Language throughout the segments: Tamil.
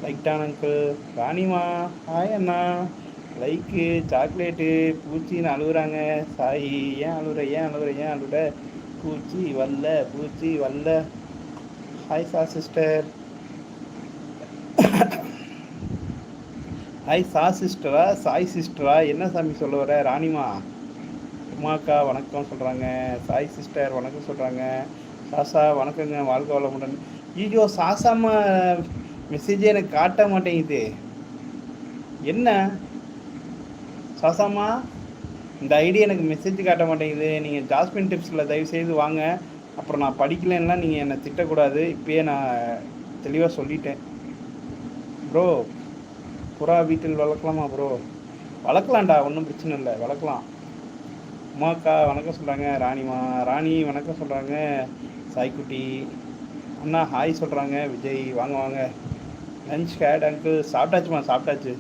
லைக் டான் அங்கிள். ராணிமா ஹாய் அண்ணா. Like chocolate. பூச்சின்னு அழுகுறாங்க. சாய் ஏன் அழுகுற பூச்சி வரல. Hi sister. ஹாய் சிஸ்டரா சாய் சிஸ்டரா என்ன சாமி சொல்ல வர ராணிமா? உமாக்கா வணக்கம் சொல்கிறாங்க. சாய் சிஸ்டர் வணக்கம் சொல்கிறாங்க. சாசா வணக்கங்க, வாழ்க வளமுடன். ஐயோ சாசாம்மா மெசேஜே எனக்கு காட்ட மாட்டேங்குது. என்ன சாசாம்மா இந்த ஐடி எனக்கு மெசேஜ் காட்ட மாட்டேங்குது. நீங்கள் ஜாஸ்மின் டிப்ஸில் தயவுசெய்து வாங்க. அப்புறம் நான் படிக்கலைன்னா நீங்கள் என்னை திட்டக்கூடாது. இப்போயே நான் தெளிவாக சொல்லிட்டேன். ப்ரோ புறா வீட்டில் வளர்க்கலாமா ப்ரோ? வளர்க்கலாம்டா, ஒன்றும் பிரச்சனை இல்லை, வளர்க்கலாம். உமாக்கா வணக்கம் சொல்கிறாங்க. ராணி வணக்கம் சொல்கிறாங்க. சாய்க்குட்டி அண்ணா ஹாய் சொல்கிறாங்க. விஜய் வாங்க. Lunch had uncle. சாப்பிட்டாச்சு.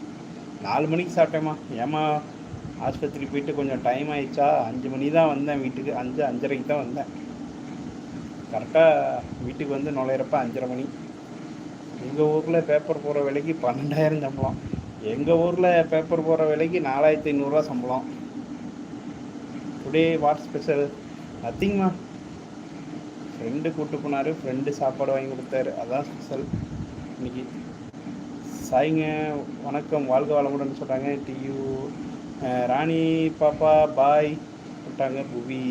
4 மணிக்கு சாப்பிட்டேம்மா. ஏம்மா ஆஸ்பத்திரி போயிட்டு கொஞ்சம் டைம் ஆயிடுச்சா? 5 மணி தான் வந்தேன் வீட்டுக்கு. 5:30க்கு தான் வந்தேன். கரெக்டாக வீட்டுக்கு வந்து நுழையிறப்ப 5:30 மணி. எங்கள் ஊரில் பேப்பர் போகிற விலைக்கு 12,000 சம்பளம். எங்கள் ஊரில் பேப்பர் போகிற விலைக்கு 4,500 சம்பளம். Today what special? நத்திங்மா. ஃப்ரெண்டு கூப்பிட்டு போனார், ஃப்ரெண்டு சாப்பாடு வாங்கி கொடுத்தாரு, அதான் ஸ்பெஷல் இன்னைக்கு. சாய்ங்க வணக்கம், வாழ்க வளமுடன் சொல்கிறாங்க. டியூ ராணி பாப்பா பாய் சொல்லிட்டாங்க. புவி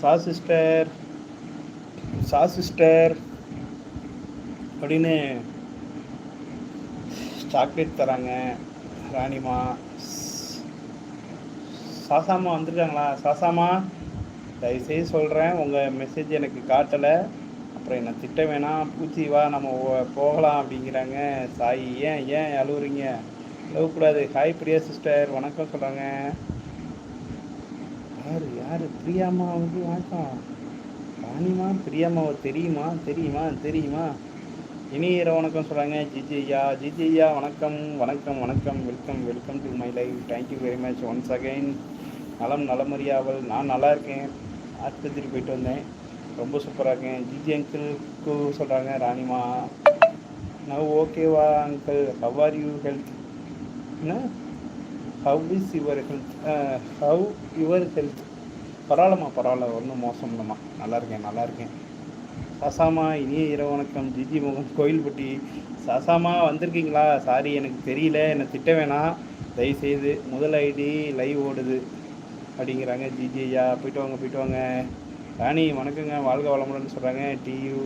சா சிஸ்டர் அப்படின்னு சாக்லேட் தராங்க. ராணிமா சாசாமா வந்திருக்காங்களா? சாசாமா தயவுசெய்து சொல்கிறேன், உங்கள் மெசேஜ் எனக்கு காட்டலை, அப்புறம் என்னை திட்ட வேணாம். பூச்சி வா நம்ம போகலாம் அப்படிங்கிறாங்க. சாய் ஏன் அழுவுறீங்க? அழுவக்கூடாது. ஹாய் பிரியா சிஸ்டர் வணக்கம் சொல்கிறாங்க. யார் பிரியாம்மா வந்து வணக்கம். ராணிமா பிரியாம்மாவை தெரியுமா? இனிய வணக்கம் சொல்கிறாங்க. ஜிஜியா வணக்கம். Welcome to my life. Thank you very much once again. நலமறியாவல். நான் நல்லா இருக்கேன். ஆஸ்பத்திரி போயிட்டு வந்தேன், ரொம்ப சூப்பராக இருக்கேன். ஜிஜி அங்கிள்க்கு சொல்கிறாங்க. ராணிமா நவ் ஓகேவா uncle? How are you health? என்ன ஹவ் இஸ் யுவர் ஹெல்த்? பரவாயில்ல, ஒன்றும் மோசம் இல்லைம்மா, நல்லா இருக்கேன். சாசாமா இனிய இரவு வணக்கம். ஜிஜி மோகன் கோயில்பட்டி. சாசாமா வந்திருக்கீங்களா? சாரி எனக்கு தெரியல, என்னை திட்ட வேணாம் தயவுசெய்து. முதல் ஐடி லைவ் ஓடுது அப்படிங்கிறாங்க. ஜிஜியா போயிட்டு வாங்க. ராணி வணக்கங்க, வாழ்க வளமுடன் சொல்கிறாங்க. டியூ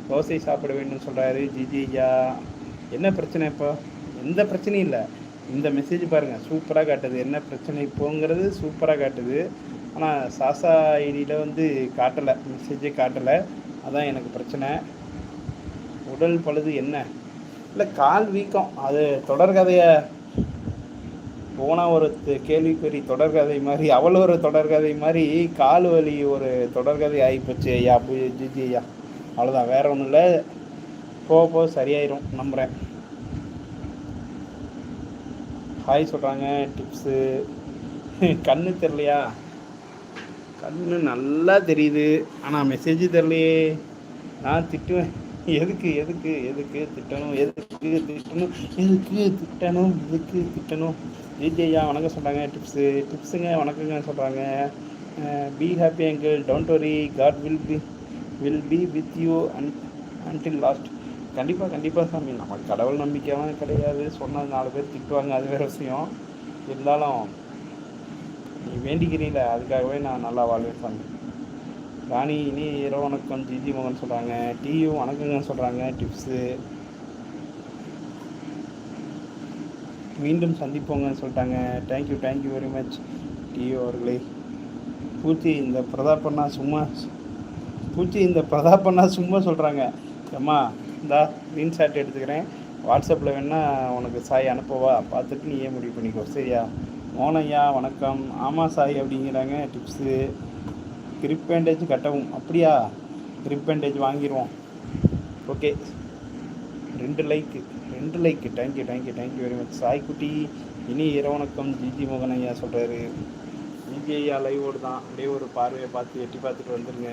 தோசை சாப்பிட வேண்டும் சொல்கிறாரு. ஜிஜியா என்ன பிரச்சனை? இப்போ எந்த பிரச்சனையும் இல்லை. இந்த மெசேஜ் பாருங்கள், சூப்பராக காட்டுது. என்ன பிரச்சனை இப்போங்கிறது சூப்பராக காட்டுது. ஆனால் சாசா ஐடியில் வந்து காட்டலை, மெசேஜே காட்டலை. அதான் எனக்கு பிரச்சனை. உடல் பழுது என்ன இல்லை, கால் வீக்கம். அது தொடர்கதையை போனால் ஒரு கேள்விக்குறி தொடர்கதை மாதிரி, அவள் ஒரு தொடர்கதை மாதிரி, கால் வலி ஒரு தொடர்கதை ஆகிப்போச்சு ஐயா. ஜிஜி ஐயா அவ்வளோதான், வேற ஒன்றும் இல்லை. போக சரியாயிரும் நம்புகிறேன். ஹாய் சொல்கிறாங்க. டிப்ஸு கண்ணு தெரியலையா? கண்ணு நல்லா தெரியுது, ஆனால் மெசேஜ் தெரியலையே. நான் திட்டுவேன். எதுக்கு திட்டணும்? ஜிஜியா வணக்கம் சொல்கிறாங்க. டிப்ஸுங்க வணக்கங்க சொல்கிறாங்க. Be happy uncle, don't worry, God will be with you until last. கண்டிப்பாக சாமி, நம்ம கடவுள் நம்பிக்கையெல்லாம் கிடையாது. சொன்னால் 4 பேர் திட்டுவாங்க, அது வேறு விஷயம். இருந்தாலும் நீ வேண்டிக்கிறீங்கள, அதுக்காகவே நான் நல்லா வாழ்வேன் சாமி. ராணி இனி இரவு வணக்கம். ஜிஜி மோகன் சொல்கிறாங்க. டியூ வணக்கங்க சொல்கிறாங்க. டிப்ஸு மீண்டும் சந்திப்போங்கன்னு சொல்லிட்டாங்க. தேங்க்யூ வெரி மச் டியூ அவர்களே. பூச்சி இந்த பிரதாப்பண்ணா சும்மா சொல்கிறாங்க. அம்மா இந்தா ஸ்க்ரீன்ஷாட் எடுத்துக்கிறேன், வாட்ஸ்அப்பில் வேணால் உனக்கு சாய் அனுப்பவா, பார்த்துட்டு நீயே முடிவு பண்ணிக்கோ சரியா? மோனையா வணக்கம். ஆமாம் சாய் அப்படிங்கிறாங்க. டிப்ஸு கிரிப் பேண்டேஜ் கட்டவும். அப்படியா? கிரிப் பேண்டேஜ் வாங்கிடுவோம். Okay, 2 like. Thank you very much. சாய்க்குட்டி இனி இரவு வணக்கம். ஜிஜி மோகன் ஐயா சொல்கிறாரு. ஜிஜி ஐயா லைவ் ஓடு தான், அப்படியே ஒரு பார்வையை பார்த்து எட்டி பார்த்துட்டு வந்துடுங்க.